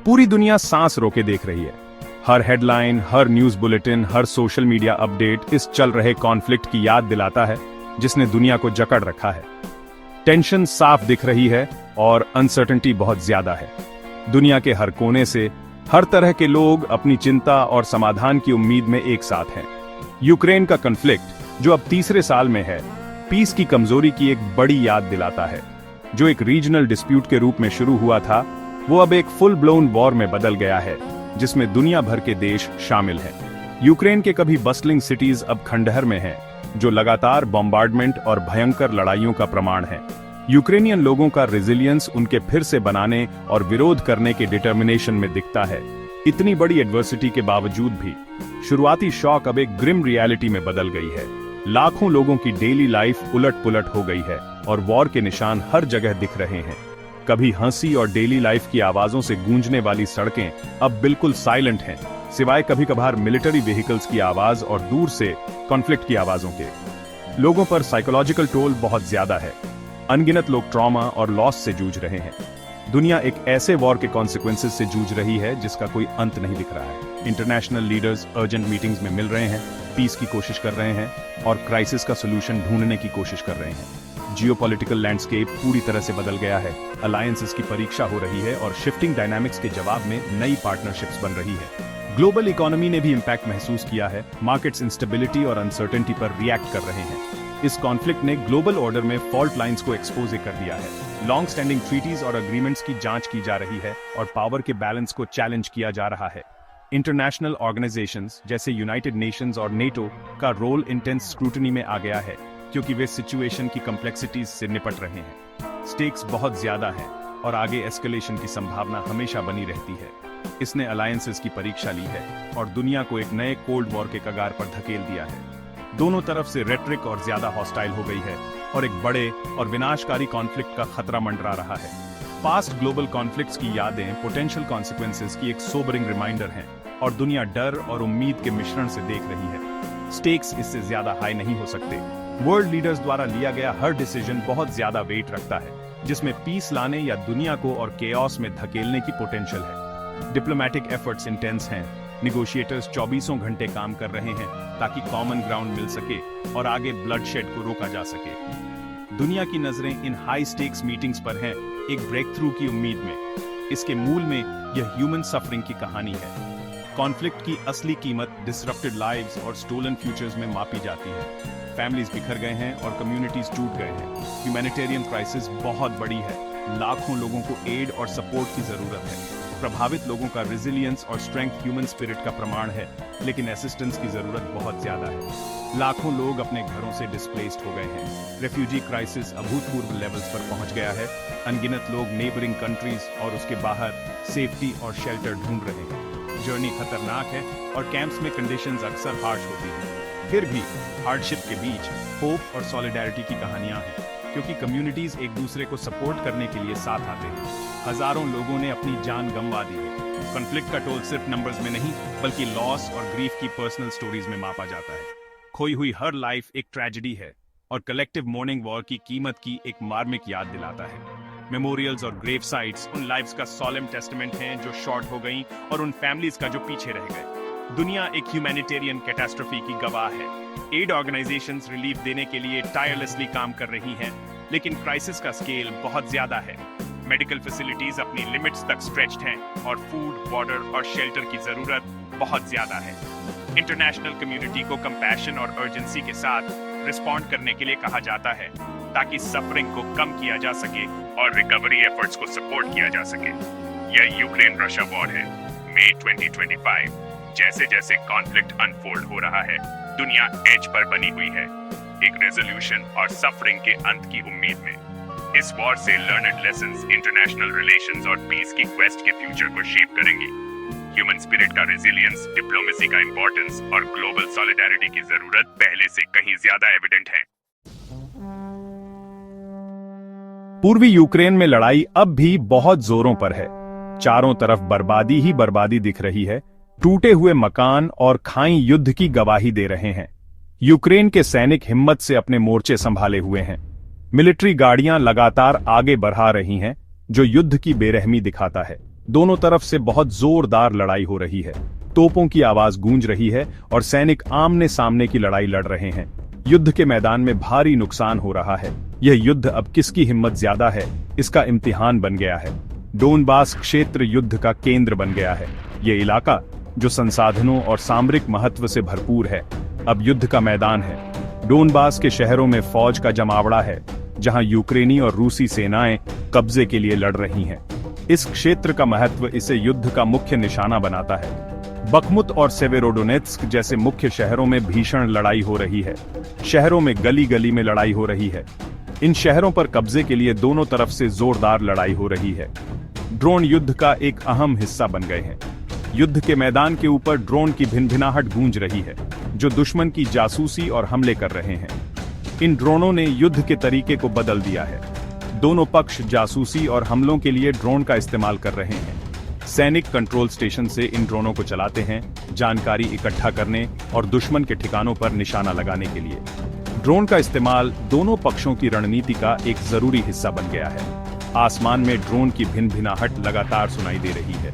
पूरी दुनिया सांस रोके देख रही है। हर हेडलाइन, हर न्यूज बुलेटिन, हर सोशल मीडिया अपडेट इस चल रहे कॉन्फ्लिक्ट की याद दिलाता है जिसने दुनिया को जकड़ रखा है। टेंशन साफ दिख रही है और अनसर्टेनिटी बहुत ज्यादा है। दुनिया के हर कोने से हर तरह के लोग अपनी चिंता और समाधान की उम्मीद में एक साथ हैं। यूक्रेन का कॉन्फ्लिक्ट जो अब तीसरे साल में है, पीस की कमजोरी की एक बड़ी याद दिलाता है। जो एक रीजनल डिस्प्यूट के रूप में शुरू हुआ था, वो अब एक फुल ब्लोन वॉर में बदल गया है, जिसमें दुनिया भर के देश शामिल हैं। यूक्रेन के कभी बस्टलिंग सिटीज अब खंडहर में हैं, जो लगातार बॉम्बार्डमेंट और भयंकर लड़ाइयों का प्रमाण है। यूक्रेनियन लोगों का रेजिलियंस उनके फिर से बनाने और विरोध करने के डिटर्मिनेशन में दिखता है। इतनी बड़ी एडवर्सिटी के बावजूद भी शुरुआती शॉक अब एक ग्रिम रियलिटी में बदल गई है। लाखों लोगों की डेली लाइफ उलट-पुलट हो गई है और वॉर के निशान हर जगह दिख रहे हैं। कभी हंसी और डेली लाइफ की आवाजों से गूंजने वाली सड़कें अब बिल्कुल साइलेंट हैं, सिवाय कभी-कभार मिलिट्री व्हीकल्स की आवाज और दूर से कॉन्फ्लिक्ट की आवाजों के। लोगों पर साइकोलॉजिकल टोल बहुत ज्यादा है। अनगिनत लोग ट्रॉमा और लॉस से जूझ रहे हैं। दुनिया एक ऐसे वॉर के कॉन्सिक्वेंसेस से जूझ रही है जिसका कोई अंत नहीं दिख रहा है। इंटरनेशनल लीडर्स अर्जेंट मीटिंग्स में मिल रहे हैं, पीस की कोशिश कर रहे हैं और क्राइसिस का सोल्यूशन ढूंढने की कोशिश कर रहे हैं। जियोपॉलिटिकल लैंडस्केप पूरी तरह से बदल गया है। अलायंसेस की परीक्षा हो रही है और शिफ्टिंग डायनामिक्स के जवाब में नई पार्टनरशिप्स बन रही है। ग्लोबल इकोनॉमी ने भी इंपैक्ट महसूस किया है। मार्केट्स इंस्टेबिलिटी और अनसर्टेनिटी पर रिएक्ट कर रहे हैं। इस कॉन्फ्लिक्ट ने ग्लोबल ऑर्डर में फॉल्ट लाइंस को एक्सपोज कर दिया है। लॉन्ग स्टैंडिंग ट्रीटीज और अग्रीमेंट्स की जांच की जा रही है और पावर के बैलेंस को चैलेंज किया जा रहा है। इंटरनेशनल ऑर्गेनाइजेशंस जैसे यूनाइटेड नेशंस और नेटो का रोल इंटेंस स्क्रूटनी में आ गया है, क्योंकि वे सिचुएशन की कॉम्प्लेक्सिटीज से निपट रहे हैं। स्टेक्स बहुत ज्यादा हैं और आगे एस्केलेशन की संभावना हमेशा बनी रहती है। इसने अलायंसेस की परीक्षा ली है और दुनिया को एक नए कोल्ड वॉर के कगार पर धकेल दिया है। दोनों तरफ से रेटरिक और ज्यादा हॉस्टाइल हो गई है और एक बड़े और विनाशकारी कॉन्फ्लिक्ट का खतरा मंडरा रहा है। पास्ट ग्लोबल कॉन्फ्लिक्ट्स की यादें पोटेंशियल कॉन्सिक्वेंसेस की एक सोबरिंग रिमाइंडर हैं और दुनिया डर और उम्मीद के मिश्रण से देख रही है। स्टेक्स इससे ज्यादा हाई नहीं हो सकते। वर्ल्ड लीडर्स द्वारा लिया गया हर डिसीजन बहुत ज्यादा वेट रखता है, जिसमें पीस लाने या दुनिया को और केओस में धकेलने की पोटेंशियल है। डिप्लोमैटिक एफर्ट्स इंटेंस हैं। निगोशिएटर्स 24 घंटे काम कर रहे हैं ताकि कॉमन ग्राउंड मिल सके और आगे ब्लडशेड को रोका जा सके। दुनिया की नजरें इन हाई स्टेक्स मीटिंग्स पर हैं, एक ब्रेक थ्रू की उम्मीद में। इसके मूल में यह ह्यूमन सफरिंग की कहानी है। कॉन्फ्लिक्ट की असली कीमत डिसरप्टेड लाइव्स और स्टोलन फ्यूचर्स में मापी जाती है। फैमिलीज बिखर गए हैं और कम्युनिटीज टूट गए हैं। ह्यूमैनिटेरियन क्राइसिस बहुत बड़ी है। लाखों लोगों को एड और सपोर्ट की जरूरत है। प्रभावित लोगों का रेजिलियंस और स्ट्रेंथ ह्यूमन स्पिरिट का प्रमाण है, लेकिन असिस्टेंस की जरूरत बहुत ज्यादा है। लाखों लोग अपने घरों से डिस्प्लेस्ड हो गए हैं। रेफ्यूजी क्राइसिस अभूतपूर्व लेवल्स पर पहुंच गया है। अनगिनत लोग नेबरिंग कंट्रीज और उसके बाहर सेफ्टी और शेल्टर ढूंढ रहे हैं। जर्नी खतरनाक है और कैंप्स में कंडीशंस अक्सर हार्श होती हैं। फिर भी हार्डशिप के बीच होप और सॉलिडारिटी की कहानियां हैं, क्योंकि कम्युनिटीज एक दूसरे को सपोर्ट करने के लिए साथ आते हैं। हजारों लोगों ने अपनी जान गंवा दी है। कॉन्फ्लिक्ट का टोल सिर्फ नंबर्स में नहीं, बल्कि लॉस और ग्रीफ की पर्सनल स्टोरीज में मापा जाता है। खोई हुई हर लाइफ एक ट्रेजेडी है और कलेक्टिव मॉर्निंग वॉर की कीमत की एक मार्मिक याद दिलाता है। मेमोरियल्स और ग्रेव साइट्स उन लाइव्स का सॉलेम टेस्टमेंट हैं जो शॉर्ट हो गईं और उन फैमिलीज का जो पीछे रह गए। दुनिया एक ह्यूमैनिटेरियन कैटास्ट्रोफी की गवाह है। एड ऑर्गेनाइजेशंस रिलीफ देने के लिए टायरलेसली काम कर रही हैं, लेकिन क्राइसिस का स्केल बहुत ज्यादा है। मेडिकल फैसिलिटीज अपनी लिमिट्स तक स्ट्रेच्ड हैं और फूड, वाटर और शेल्टर की जरूरत बहुत ज्यादा है। इंटरनेशनल कम्युनिटी को कंपैशन और अर्जेंसी के साथ रिस्पॉन्ड करने के लिए कहा जाता है, ताकि सफरिंग को कम किया जा सके और रिकवरी एफर्ट्स को सपोर्ट किया जा सके। यह यूक्रेन रशिया वॉर है, मई 2025। जैसे जैसे कॉन्फ्लिक्ट अनफोल्ड हो रहा है, दुनिया एज पर बनी हुई है, एक रेजोल्यूशन और सफरिंग के अंत की उम्मीद में। इस वॉर से लर्नड लेसन्स इंटरनेशनल रिलेशंस और पीस की क्वेस्ट के फ्यूचर को शेप करेंगी। ह्यूमन स्पिरिट का रेजिलियंस, डिप्लोमेसी का इंपॉर्टेंस और ग्लोबल सॉलिडारिटी की जरूरत पहले से कहीं ज्यादा एविडेंट है। पूर्वी यूक्रेन में लड़ाई अब भी बहुत जोरों पर है। चारों तरफ बर्बादी ही बर्बादी दिख रही है। टूटे हुए मकान और खाई युद्ध की गवाही दे रहे हैं। यूक्रेन के सैनिक हिम्मत से अपने मोर्चे संभाले हुए हैं। मिलिट्री गाड़ियां लगातार आगे बढ़ा रही हैं, जो युद्ध की बेरहमी दिखाता है। दोनों तरफ से बहुत जोरदार लड़ाई हो रही है। तोपों की आवाज गूंज रही है और सैनिक आमने सामने की लड़ाई लड़ रहे हैं। युद्ध के मैदान में भारी नुकसान हो रहा है। यह युद्ध अब किसकी हिम्मत ज्यादा है, इसका इम्तिहान बन गया है। डोनबास क्षेत्र युद्ध का केंद्र बन गया है। ये इलाका, जो संसाधनों और सामरिक महत्व से भरपूर है, अब युद्ध का मैदान है। डोनबास के शहरों में फौज का जमावड़ा है, जहां यूक्रेनी और रूसी सेनाएं कब्जे के लिए लड़ रही हैं। इस क्षेत्र का महत्व इसे युद्ध का मुख्य निशाना बनाता है। बखमुत और सेवेरोडोनेत्स्क जैसे मुख्य शहरों में भीषण लड़ाई हो रही है। शहरों में गली गली में लड़ाई हो रही है। इन शहरों पर कब्जे के लिए दोनों तरफ से जोरदार लड़ाई हो रही है। ड्रोन युद्ध का एक अहम हिस्सा बन गए हैं। युद्ध के मैदान के ऊपर ड्रोन की भिनभिनाहट गूंज रही है, जो दुश्मन की जासूसी और हमले कर रहे हैं। इन ड्रोनों ने युद्ध के तरीके को बदल दिया है। दोनों पक्ष जासूसी और हमलों के लिए ड्रोन का इस्तेमाल कर रहे हैं। सैनिक कंट्रोल स्टेशन से इन ड्रोनों को चलाते हैं, जानकारी इकट्ठा करने और दुश्मन के ठिकानों पर निशाना लगाने के लिए। ड्रोन का इस्तेमाल दोनों पक्षों की रणनीति का एक जरूरी हिस्सा बन गया है। आसमान में ड्रोन की भिनभिनाहट लगातार सुनाई दे रही है।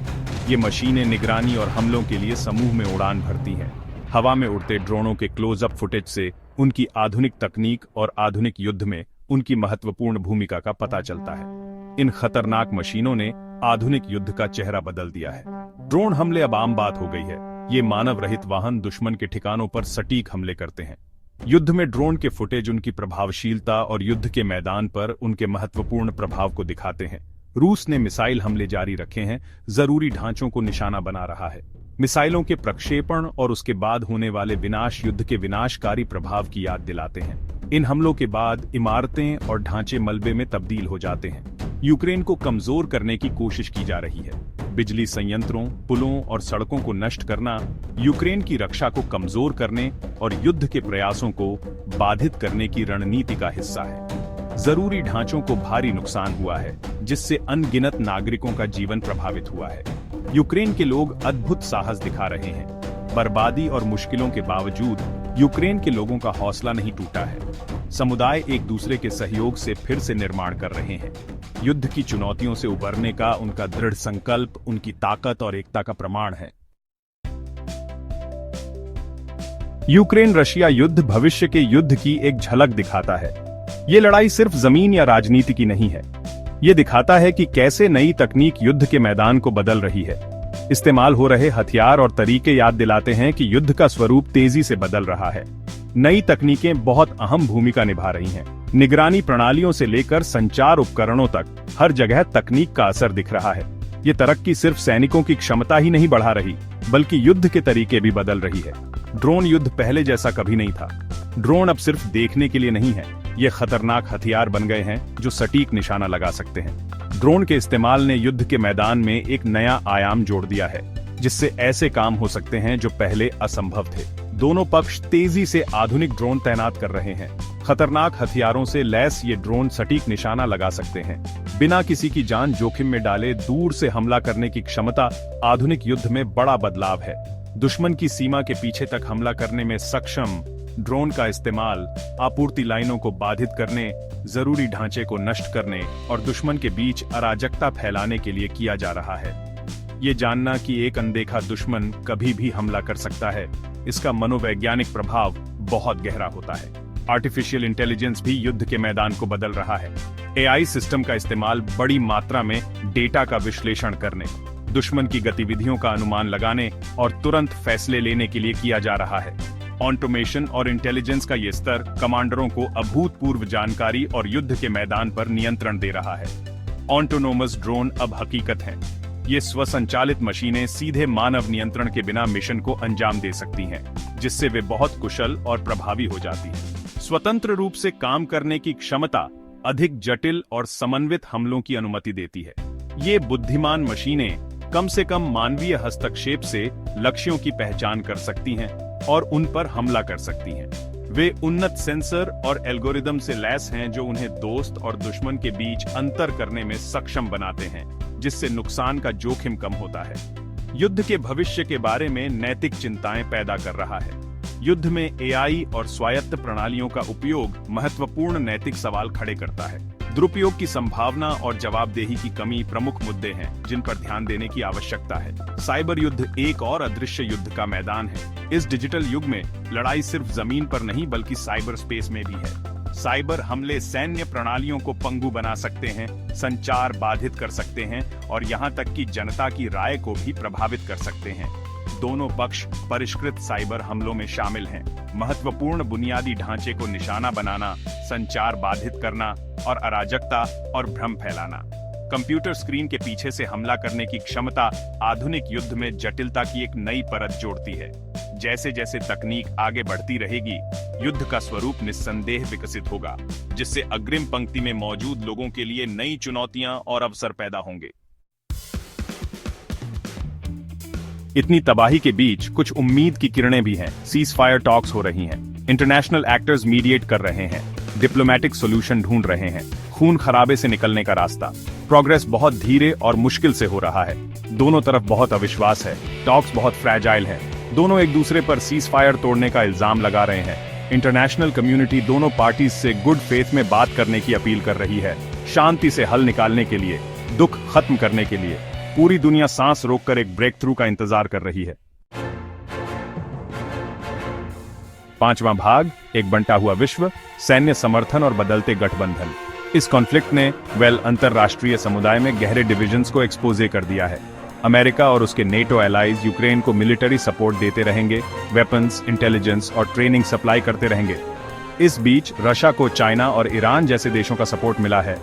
ये मशीनें निगरानी और हमलों के लिए समूह में उड़ान भरती हैं। हवा में उड़ते ड्रोनों के क्लोजअप फुटेज से उनकी आधुनिक तकनीक और आधुनिक युद्ध में उनकी महत्वपूर्ण भूमिका का पता चलता है। इन खतरनाक मशीनों ने आधुनिक युद्ध का चेहरा बदल दिया है। ड्रोन हमले अब आम बात हो गई है। ये मानव रहित वाहन दुश्मन के ठिकानों पर सटीक हमले करते हैं। युद्ध में ड्रोन के फुटेज उनकी प्रभावशीलता और युद्ध के मैदान पर उनके महत्वपूर्ण प्रभाव को दिखाते हैं। रूस ने मिसाइल हमले जारी रखे हैं, जरूरी ढांचों को निशाना बना रहा है। मिसाइलों के प्रक्षेपण और उसके बाद होने वाले विनाश युद्ध के विनाशकारी प्रभाव की याद दिलाते हैं। इन हमलों के बाद इमारतें और ढांचे मलबे में तब्दील हो जाते हैं। यूक्रेन को कमजोर करने की कोशिश की जा रही है। बिजली संयंत्रों, पुलों और सड़कों को नष्ट करना यूक्रेन की रक्षा को कमजोर करने और युद्ध के प्रयासों को बाधित करने की रणनीति का हिस्सा है। जरूरी ढांचों को भारी नुकसान हुआ है, जिससे अनगिनत नागरिकों का जीवन प्रभावित हुआ है। यूक्रेन के लोग अद्भुत साहस दिखा रहे हैं। बर्बादी और मुश्किलों के बावजूद यूक्रेन के लोगों का हौसला नहीं टूटा है। समुदाय एक दूसरे के सहयोग से फिर से निर्माण कर रहे हैं। युद्ध की चुनौतियों से उबरने का उनका दृढ़ संकल्प उनकी ताकत और एकता का प्रमाण है। यूक्रेन रशिया युद्ध भविष्य के युद्ध की एक झलक दिखाता है। ये लड़ाई सिर्फ जमीन या राजनीति की नहीं है। ये दिखाता है कि कैसे नई तकनीक युद्ध के मैदान को बदल रही है। इस्तेमाल हो रहे हथियार और तरीके याद दिलाते हैं कि युद्ध का स्वरूप तेजी से बदल रहा है। नई तकनीकें बहुत अहम भूमिका निभा रही हैं। निगरानी प्रणालियों से लेकर संचार उपकरणों तक हर जगह तकनीक का असर दिख रहा है। ये तरक्की सिर्फ सैनिकों की क्षमता ही नहीं बढ़ा रही, बल्कि युद्ध के तरीके भी बदल रही है। ड्रोन युद्ध पहले जैसा कभी नहीं था। ड्रोन अब सिर्फ देखने के लिए नहीं है, ये खतरनाक हथियार बन गए हैं जो सटीक निशाना लगा सकते हैं। ड्रोन के इस्तेमाल ने युद्ध के मैदान में एक नया आयाम जोड़ दिया है, जिससे ऐसे काम हो सकते हैं जो पहले असंभव थे। दोनों पक्ष तेजी से आधुनिक ड्रोन तैनात कर रहे हैं। खतरनाक हथियारों से लैस ये ड्रोन सटीक निशाना लगा सकते हैं। बिना किसी की जान जोखिम में डाले दूर से हमला करने की क्षमता आधुनिक युद्ध में बड़ा बदलाव है। दुश्मन की सीमा के पीछे तक हमला करने में सक्षम ड्रोन का इस्तेमाल आपूर्ति लाइनों को बाधित करने, जरूरी ढांचे को नष्ट करने और दुश्मन के बीच अराजकता फैलाने के लिए किया जा रहा है। ये जानना कि एक अनदेखा दुश्मन कभी भी हमला कर सकता है, इसका मनोवैज्ञानिक प्रभाव बहुत गहरा होता है। आर्टिफिशियल इंटेलिजेंस भी युद्ध के मैदान को बदल रहा है। एआई सिस्टम का इस्तेमाल बड़ी मात्रा में डेटा का विश्लेषण करने, दुश्मन की गतिविधियों का अनुमान लगाने और तुरंत फैसले लेने के लिए किया जा रहा है। ऑटोमेशन और इंटेलिजेंस का ये स्तर कमांडरों को अभूतपूर्व जानकारी और युद्ध के मैदान पर नियंत्रण दे रहा है। ऑटोनोमस ड्रोन अब हकीकत हैं। ये स्वसंचालित मशीनें सीधे मानव नियंत्रण के बिना मिशन को अंजाम दे सकती हैं, जिससे वे बहुत कुशल और प्रभावी हो जाती हैं। स्वतंत्र रूप से काम करने की क्षमता अधिक जटिल और समन्वित हमलों की अनुमति देती है। ये बुद्धिमान मशीनें कम से कम मानवीय हस्तक्षेप से लक्ष्यों की पहचान कर सकती हैं और उन पर हमला कर सकती हैं। वे उन्नत सेंसर और एल्गोरिदम से लैस हैं जो उन्हें दोस्त और दुश्मन के बीच अंतर करने में सक्षम बनाते हैं, जिससे नुकसान का जोखिम कम होता है। युद्ध के भविष्य के बारे में नैतिक चिंताएं पैदा कर रहा है। युद्ध में एआई और स्वायत्त प्रणालियों का उपयोग महत्वपूर्ण नैतिक सवाल खड़े करता है। दुरुपयोग की संभावना और जवाबदेही की कमी प्रमुख मुद्दे हैं जिन पर ध्यान देने की आवश्यकता है। साइबर युद्ध एक और अदृश्य युद्ध का मैदान है। इस डिजिटल युग में लड़ाई सिर्फ जमीन पर नहीं बल्कि साइबर स्पेस में भी है। साइबर हमले सैन्य प्रणालियों को पंगु बना सकते हैं, संचार बाधित कर सकते हैं और यहाँ तक कि जनता की राय को भी प्रभावित कर सकते हैं। दोनों पक्ष परिष्कृत साइबर हमलों में शामिल हैं। महत्वपूर्ण बुनियादी ढांचे को निशाना बनाना, संचार बाधित करना और अराजकता और भ्रम फैलाना। कंप्यूटर स्क्रीन के पीछे से हमला करने की क्षमता आधुनिक युद्ध में जटिलता की एक नई परत जोड़ती है। जैसे जैसे तकनीक आगे बढ़ती रहेगी, युद्ध का स्वरूप निस्संदेह विकसित होगा, जिससे अग्रिम पंक्ति में मौजूद लोगों के लिए नई चुनौतियां और अवसर पैदा होंगे। इतनी तबाही के बीच कुछ उम्मीद की किरणें भी हैं। सीज फायर टॉक्स हो रही हैं, इंटरनेशनल एक्टर्स मीडिएट कर रहे हैं, डिप्लोमेटिक सॉल्यूशन ढूंढ रहे हैं, खून खराबे से निकलने का रास्ता। प्रोग्रेस बहुत धीरे और मुश्किल से हो रहा है। दोनों तरफ बहुत अविश्वास है, टॉक्स बहुत फ्रैजाइल हैं। दोनों एक दूसरे पर सीज फायर तोड़ने का इल्जाम लगा रहे हैं। इंटरनेशनल कम्युनिटी दोनों पार्टीज से गुड फेथ में बात करने की अपील कर रही है, शांति से हल निकालने के लिए, दुख खत्म करने के लिए। पूरी दुनिया सांस रोककर एक ब्रेक थ्रू का इंतजार कर रही है। पांचवां भाग, एक बंटा हुआ विश्व, सैन्य समर्थन और बदलते गठबंधन। इस कॉन्फ्लिक्ट ने अंतरराष्ट्रीय समुदाय में गहरे डिविजन्स को एक्सपोजे कर दिया है। अमेरिका और उसके नेटो एलाइज यूक्रेन को मिलिट्री सपोर्ट देते रहेंगे, वेपन्स, इंटेलिजेंस और ट्रेनिंग सप्लाई करते रहेंगे। इस बीच रशिया को चाइना और ईरान जैसे देशों का सपोर्ट मिला है,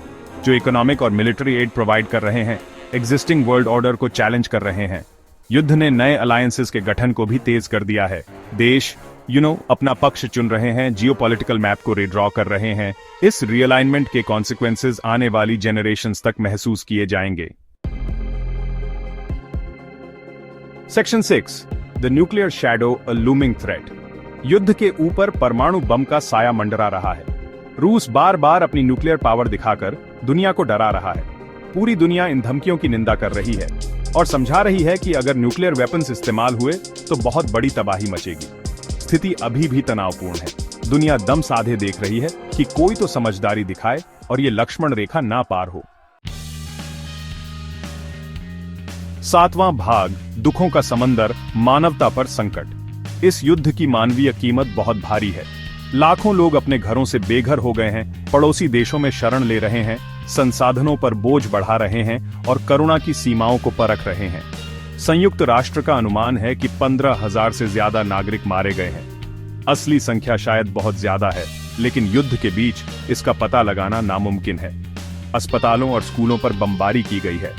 जो इकोनॉमिक और मिलिट्री एड प्रोवाइड कर रहे हैं, एग्जिस्टिंग वर्ल्ड ऑर्डर को चैलेंज कर रहे हैं। युद्ध ने नए अलायंसेस के गठन को भी तेज कर दिया है। देश अपना पक्ष चुन रहे हैं, जियोपॉलिटिकल मैप को रिड्रॉ कर रहे हैं। इस रीअलाइनमेंट के कॉन्सिक्वेंसेस आने वाली जेनरेशंस तक महसूस किए जाएंगे। Section 6, the nuclear shadow, a looming threat. युद्ध के ऊपर परमाणु बम का साया मंडरा रहा है। रूस बार बार अपनी न्यूक्लियर पावर दिखाकर दुनिया को डरा रहा है। पूरी दुनिया इन धमकियों की निंदा कर रही है और समझा रही है कि अगर न्यूक्लियर वेपन्स इस्तेमाल हुए तो बहुत बड़ी तबाही मचेगी। स्थिति अभी भी तनावपूर्ण है। दुनिया दम साधे देख रही है कि कोई तो समझदारी दिखाए और ये लक्ष्मण रेखा ना पार हो। 7वां भाग, दुखों का समंदर, मानवता पर संकट। इस युद्ध की मानवीय कीमत बहुत भारी है। लाखों लोग अपने घरों से बेघर हो गए हैं, पड़ोसी देशों में शरण ले रहे हैं, संसाधनों पर बोझ बढ़ा रहे हैं और करुणा की सीमाओं को परख रहे हैं। संयुक्त राष्ट्र का अनुमान है कि 15,000 से ज्यादा नागरिक मारे गए हैं। असली संख्या शायद बहुत ज्यादा है, लेकिन युद्ध के बीच इसका पता लगाना नामुमकिन है। अस्पतालों और स्कूलों पर बमबारी की गई है।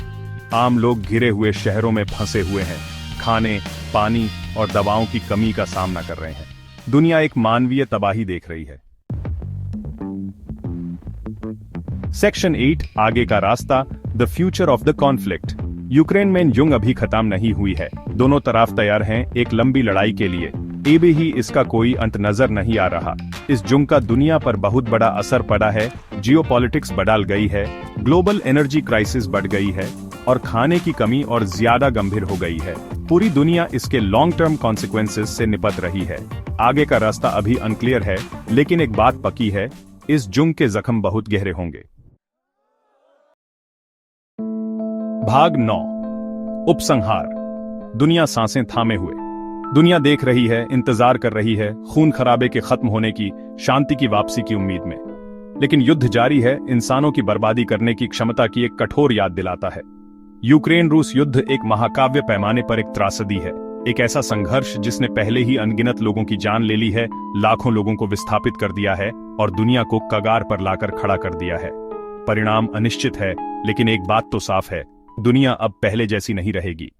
आम लोग घिरे हुए शहरों में फंसे हुए हैं, खाने, पानी और दवाओं की कमी का सामना कर रहे हैं। दुनिया एक मानवीय तबाही देख रही है। सेक्शन 8, आगे का रास्ता, the future of the conflict. Ukraine में जंग अभी खत्म नहीं हुई है। दोनों तरफ तैयार हैं एक लंबी लड़ाई के लिए। अभी ही इसका कोई अंत नजर नहीं आ रहा। इस जंग का दुनिया पर बहुत बड़ा असर पड़ा है। जियोपॉलिटिक्स बदल गई है, ग्लोबल एनर्जी क्राइसिस बढ़ गई है और खाने की कमी और ज्यादा गंभीर हो गई है। पूरी दुनिया इसके लॉन्ग टर्म कॉन्सिक्वेंसेस से निपट रही है। आगे का रास्ता अभी अनक्लियर है, लेकिन एक बात पक्की है, इस जंग के जख्म बहुत गहरे होंगे। भाग 9, उपसंहार। दुनिया सांसें थामे हुए। दुनिया देख रही है, इंतजार कर रही है, खून खराबे के खत्म होने की, शांति की वापसी की उम्मीद में। लेकिन युद्ध जारी है, इंसानों की बर्बादी करने की क्षमता की एक कठोर याद दिलाता है। यूक्रेन रूस युद्ध एक महाकाव्य पैमाने पर एक त्रासदी है, एक ऐसा संघर्ष जिसने पहले ही अनगिनत लोगों की जान ले ली है, लाखों लोगों को विस्थापित कर दिया है और दुनिया को कगार पर लाकर खड़ा कर दिया है। परिणाम अनिश्चित है, लेकिन एक बात तो साफ है, दुनिया अब पहले जैसी नहीं रहेगी।